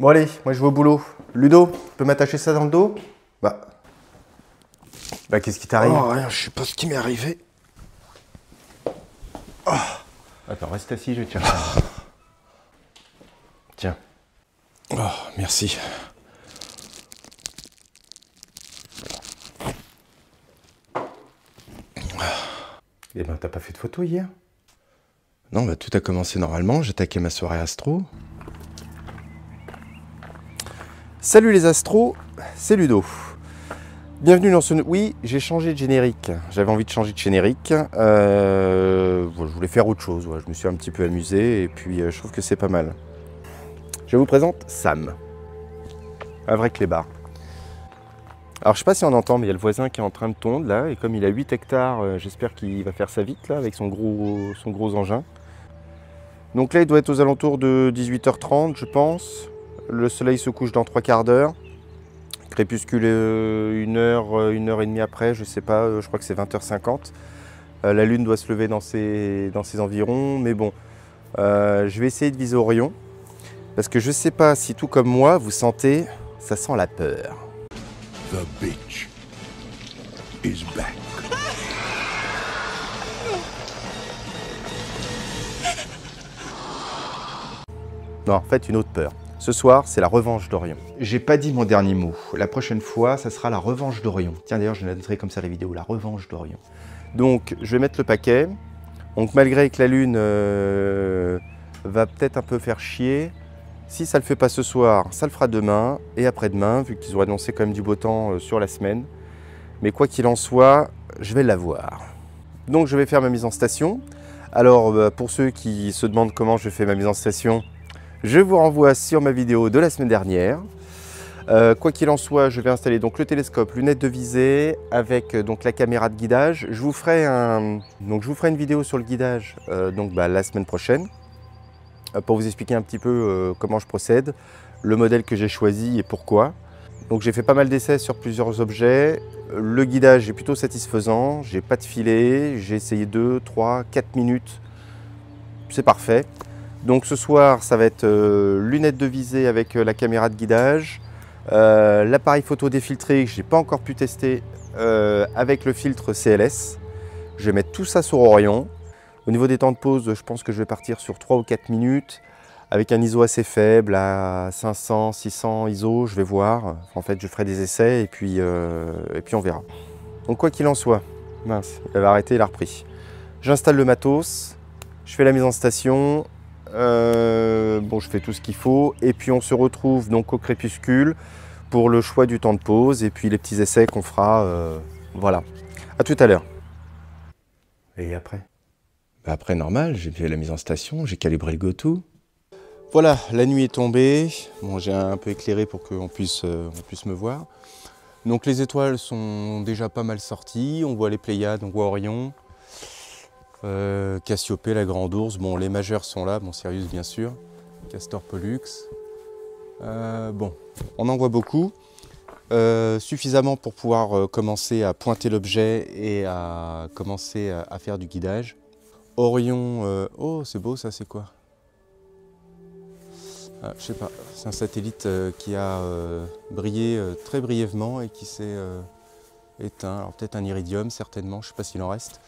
Bon allez, moi je vais au boulot. Ludo, tu peux m'attacher ça dans le dos? Bah qu'est-ce qui t'arrive? Oh rien, je sais pas ce qui m'est arrivé. Oh. Attends, reste assis, je tiens. Tiens. Oh, merci. Eh ben t'as pas fait de photo hier? Non, bah tout a commencé normalement, j'attaquais ma soirée astro. Salut les astros, c'est Ludo. Bienvenue dans ce... Oui, j'ai changé de générique. J'avais envie de changer de générique. Je voulais faire autre chose. Je me suis un petit peu amusé et puis je trouve que c'est pas mal. Je vous présente Sam. Un vrai clébard. Alors je sais pas si on entend, mais il y a le voisin qui est en train de tondre là. Et comme il a 8 hectares, j'espère qu'il va faire ça vite là avec son gros engin. Donc là, il doit être aux alentours de 18h30, je pense. Le soleil se couche dans 3 quarts d'heure. Crépuscule 1 heure et demie après, je sais pas, je crois que c'est 20h50. La lune doit se lever dans ses environs, mais bon, je vais essayer de viser Orion. Parce que je sais pas si tout comme moi, vous sentez, ça sent la peur. The bitch is back. Non, en fait, une autre peur. Ce soir, c'est la revanche d'Orion. J'ai pas dit mon dernier mot. La prochaine fois, ça sera la revanche d'Orion. Tiens, d'ailleurs, je noterai comme ça la vidéo, la revanche d'Orion. Donc, je vais mettre le paquet. Donc, malgré que la lune va peut-être un peu faire chier, si ça le fait pas ce soir, ça le fera demain et après-demain, vu qu'ils ont annoncé quand même du beau temps sur la semaine. Mais quoi qu'il en soit, je vais l'avoir. Donc, je vais faire ma mise en station. Alors, pour ceux qui se demandent comment je fais ma mise en station, je vous renvoie sur ma vidéo de la semaine dernière. Quoi qu'il en soit, je vais installer donc le télescope, lunettes de visée, avec donc la caméra de guidage. Je vous ferai une vidéo sur le guidage la semaine prochaine, pour vous expliquer un petit peu comment je procède, le modèle que j'ai choisi et pourquoi. Donc j'ai fait pas mal d'essais sur plusieurs objets. Le guidage est plutôt satisfaisant, j'ai pas de filet, j'ai essayé 2, 3, 4 minutes, c'est parfait. Donc ce soir, ça va être lunettes de visée avec la caméra de guidage, l'appareil photo défiltré que je n'ai pas encore pu tester avec le filtre CLS. Je vais mettre tout ça sur Orion. Au niveau des temps de pause, je pense que je vais partir sur 3 ou 4 minutes avec un ISO assez faible à 500, 600 ISO, je vais voir. En fait, je ferai des essais et puis on verra. Donc quoi qu'il en soit, mince, il avait arrêté, il a repris. J'installe le matos, je fais la mise en station. Je fais tout ce qu'il faut et puis on se retrouve donc au crépuscule pour le choix du temps de pause et puis les petits essais qu'on fera. Voilà. À tout à l'heure. Et après? Après, normal, j'ai fait la mise en station, j'ai calibré le GoTo. Voilà, la nuit est tombée. Bon, j'ai un peu éclairé pour qu'on puisse me voir. Donc les étoiles sont déjà pas mal sorties. On voit les Pléiades, on voit Orion. Cassiopée, la Grande Ourse, bon les majeurs sont là, bon Sirius bien sûr, Castor Pollux, on en voit beaucoup, suffisamment pour pouvoir commencer à pointer l'objet et à commencer à faire du guidage. Orion, oh c'est beau ça, c'est quoi? Je sais pas, c'est un satellite qui a brillé très brièvement et qui s'est éteint, alors peut-être un iridium certainement, je sais pas s'il en reste.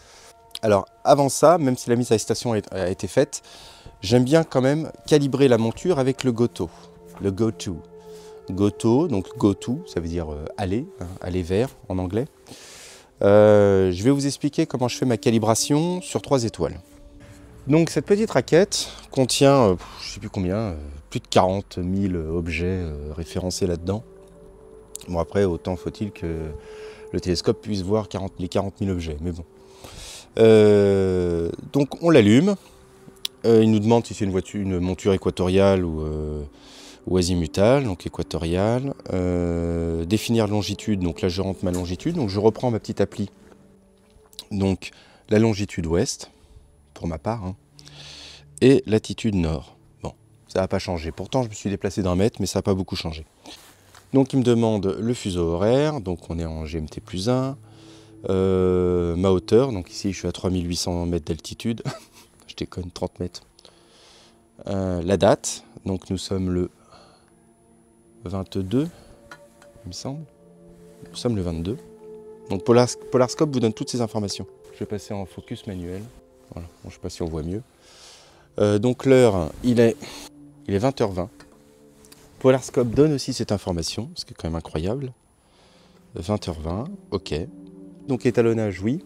Alors avant ça, même si la mise à station a été faite, j'aime bien quand même calibrer la monture avec le GoTo, le Go-To. GoTo, donc Go-To, ça veut dire aller, aller vers en anglais. Je vais vous expliquer comment je fais ma calibration sur 3 étoiles. Donc cette petite raquette contient, je ne sais plus combien, plus de 40 000 objets référencés là-dedans. Bon après, autant faut-il que le télescope puisse voir les 40 000 objets, mais bon. Donc on l'allume, il nous demande si c'est une monture équatoriale ou azimutale, donc équatoriale, définir longitude, donc là je rentre ma longitude, donc je reprends ma petite appli, donc la longitude ouest, pour ma part, et latitude nord. Bon, ça n'a pas changé, pourtant je me suis déplacé d'1 mètre, mais ça n'a pas beaucoup changé. Donc il me demande le fuseau horaire, donc on est en GMT+1, ma hauteur, donc ici je suis à 3800 mètres d'altitude, je déconne, 30 mètres. La date, donc nous sommes le 22, il me semble. Nous sommes le 22. Donc Polarscope vous donne toutes ces informations. Je vais passer en focus manuel. Voilà, bon, je ne sais pas si on voit mieux. Donc l'heure, il est 20h20. Polarscope donne aussi cette information, ce qui est quand même incroyable. 20h20, ok. Donc étalonnage, oui.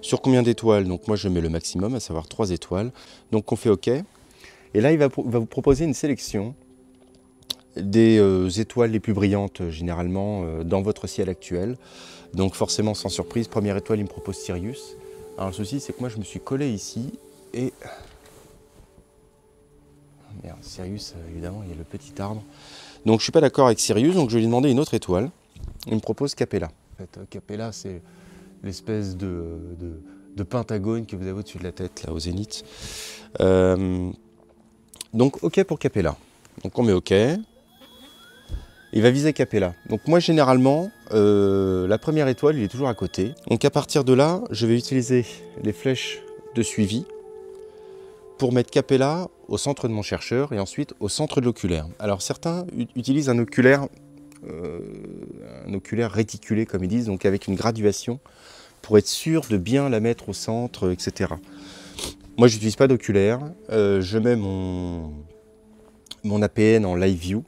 Sur combien d'étoiles? Donc moi je mets le maximum, à savoir 3 étoiles. Donc on fait ok. Et là il va vous proposer une sélection des étoiles les plus brillantes généralement dans votre ciel actuel. Donc forcément sans surprise, première étoile il me propose Sirius. Alors le souci c'est que moi je me suis collé ici et... Merde, Sirius évidemment il y a le petit arbre. Donc je suis pas d'accord avec Sirius, donc je vais lui demander une autre étoile. Il me propose Capella. En fait, Capella c'est l'espèce de pentagone que vous avez au-dessus de la tête là au zénith. Donc ok pour Capella. Donc on met ok. Il va viser Capella. Donc moi généralement, la première étoile il est toujours à côté. Donc à partir de là, je vais utiliser les flèches de suivi pour mettre Capella au centre de mon chercheur et ensuite au centre de l'oculaire. Alors certains utilisent un oculaire réticulé comme ils disent, donc avec une graduation pour être sûr de bien la mettre au centre, etc. Moi je n'utilise pas d'oculaire, je mets mon APN en live view.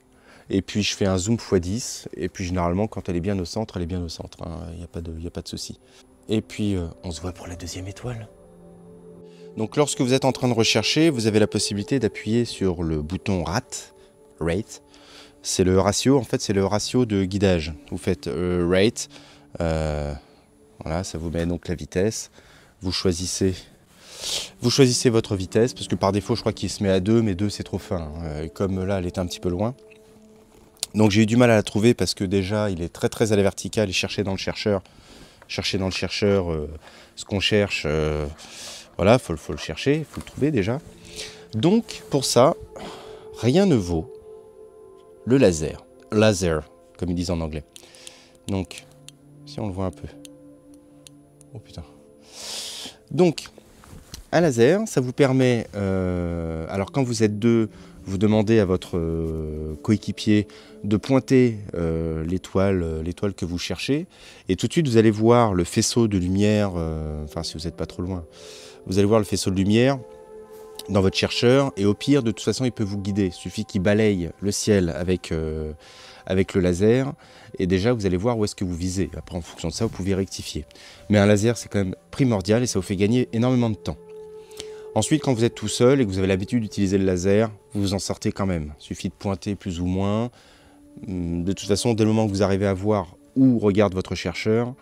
Et puis je fais un zoom x10, et puis généralement quand elle est bien au centre, elle est bien au centre, il n'y a pas de souci. Et puis on se voit pour la deuxième étoile. Donc lorsque vous êtes en train de rechercher, vous avez la possibilité d'appuyer sur le bouton rate. C'est le ratio, en fait c'est le ratio de guidage. Vous faites rate, voilà, ça vous met donc la vitesse. Vous choisissez votre vitesse, parce que par défaut je crois qu'il se met à 2, mais 2 c'est trop fin. Comme là elle était un petit peu loin. Donc j'ai eu du mal à la trouver parce que déjà il est très à la verticale et chercher dans le chercheur ce qu'on cherche, voilà, faut le chercher, il faut le trouver déjà. Donc pour ça, rien ne vaut le laser, comme ils disent en anglais. Donc, si on le voit un peu. Oh putain. Donc, un laser, ça vous permet, alors quand vous êtes deux, vous demandez à votre coéquipier de pointer l'étoile que vous cherchez, et tout de suite vous allez voir le faisceau de lumière, enfin si vous n'êtes pas trop loin, vous allez voir le faisceau de lumière dans votre chercheur, et au pire de toute façon il peut vous guider, il suffit qu'il balaye le ciel avec le laser, et déjà vous allez voir où est-ce que vous visez. Après en fonction de ça vous pouvez rectifier. Mais un laser c'est quand même primordial et ça vous fait gagner énormément de temps. Ensuite, quand vous êtes tout seul et que vous avez l'habitude d'utiliser le laser, vous vous en sortez quand même. Il suffit de pointer plus ou moins. De toute façon, dès le moment que vous arrivez à voir où regarde votre chercheur,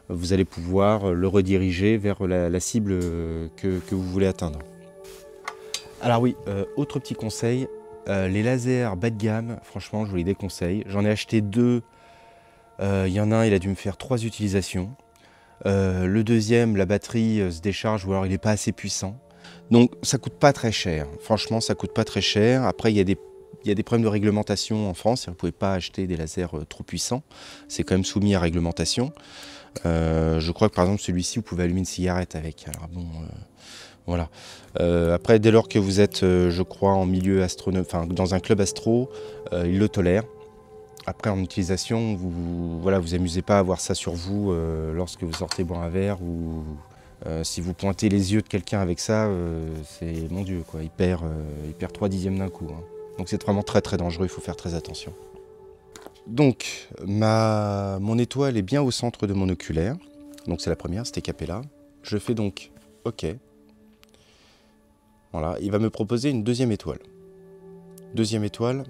vous allez pouvoir le rediriger vers la cible que vous voulez atteindre. Alors oui, autre petit conseil, les lasers bas de gamme, franchement, je vous les déconseille. J'en ai acheté 2. Il y en a un, il a dû me faire 3 utilisations. Le deuxième, la batterie se décharge ou alors il n'est pas assez puissant. Donc ça coûte pas très cher, franchement ça coûte pas très cher. Après il y a des problèmes de réglementation en France, vous ne pouvez pas acheter des lasers trop puissants, c'est quand même soumis à réglementation. Je crois que par exemple celui-ci vous pouvez allumer une cigarette avec, alors bon voilà. Après dès lors que vous êtes je crois en milieu enfin dans un club astro, il le tolère. Après en utilisation, vous amusez pas à avoir ça sur vous lorsque vous sortez boire un verre ou... si vous pointez les yeux de quelqu'un avec ça, c'est mon Dieu, quoi. Il perd 3/10 d'un coup. Hein. Donc c'est vraiment très dangereux, il faut faire très attention. Donc mon étoile est bien au centre de mon oculaire. Donc c'est la première, c'était Capella. Je fais donc OK. Voilà, il va me proposer une deuxième étoile. Deuxième étoile,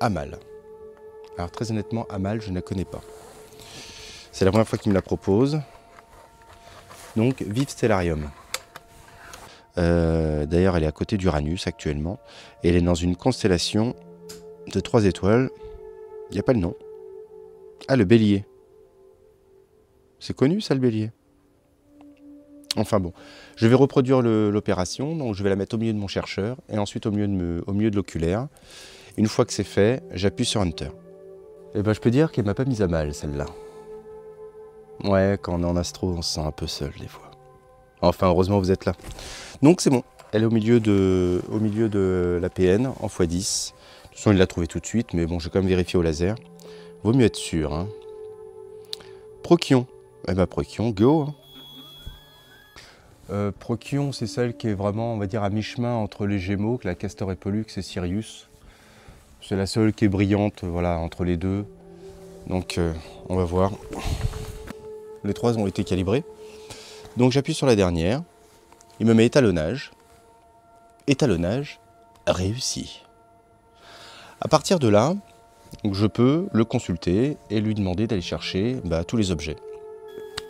Amal. Alors très honnêtement, Amal, je ne la connais pas. C'est la première fois qu'il me la propose. Donc, Vive Stellarium. D'ailleurs, elle est à côté d'Uranus actuellement. Et elle est dans une constellation de 3 étoiles. Il n'y a pas le nom. Ah, le Bélier. C'est connu, ça, le Bélier. Enfin bon, je vais reproduire l'opération. Donc, je vais la mettre au milieu de mon chercheur et ensuite au milieu de l'oculaire. Une fois que c'est fait, j'appuie sur Enter. Et ben, je peux dire qu'elle ne m'a pas mise à mal, celle-là. Ouais, quand on est en astro, on se sent un peu seul des fois. Enfin, heureusement, vous êtes là. Donc, c'est bon. Elle est au milieu de l'APN en x10. De toute toute façon, il l'a trouvé tout de suite, mais bon, j'ai quand même vérifié au laser. Vaut mieux être sûr. Hein. Prokion. Eh ben, Prokion, go. Hein. Prokion, c'est celle qui est vraiment, on va dire, à mi-chemin entre les Gémeaux, que la Castor et Pollux et Sirius. C'est la seule qui est brillante, voilà, entre les deux. Donc, on va voir. Les 3 ont été calibrés. Donc, j'appuie sur la dernière. Il me met étalonnage. Étalonnage réussi. À partir de là, je peux le consulter et lui demander d'aller chercher tous les objets.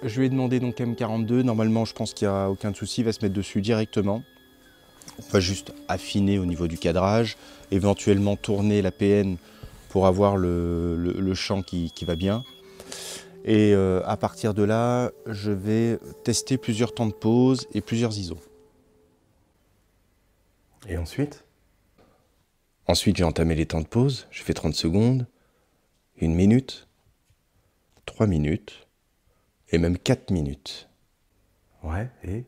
Je lui ai demandé donc M42. Normalement, je pense qu'il n'y a aucun souci. Il va se mettre dessus directement. On va juste affiner au niveau du cadrage, éventuellement tourner la PN pour avoir le champ qui va bien. Et à partir de là, je vais tester plusieurs temps de pause et plusieurs ISO. Et ensuite? Ensuite, j'ai entamé les temps de pause. J'ai fait 30 secondes, 1 minute, 3 minutes et même 4 minutes. Ouais, et?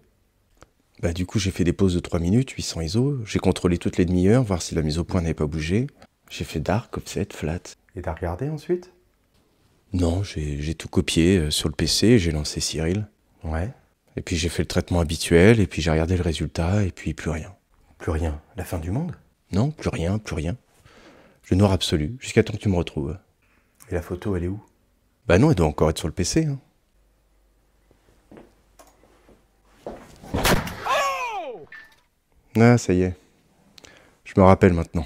Du coup, j'ai fait des pauses de 3 minutes, 800 ISO. J'ai contrôlé toutes les demi-heures, voir si la mise au point n'avait pas bougé. J'ai fait dark, offset, flat. Et t'as regardé ensuite? Non, j'ai tout copié sur le PC et j'ai lancé Cyril. Ouais. Et puis j'ai fait le traitement habituel et puis j'ai regardé le résultat et puis plus rien. Plus rien. La fin du monde? Non, plus rien, plus rien. Le noir absolu, jusqu'à temps que tu me retrouves. Et la photo, elle est où? Bah non, elle doit encore être sur le PC. Hein. Ah, ça y est. Je me rappelle maintenant.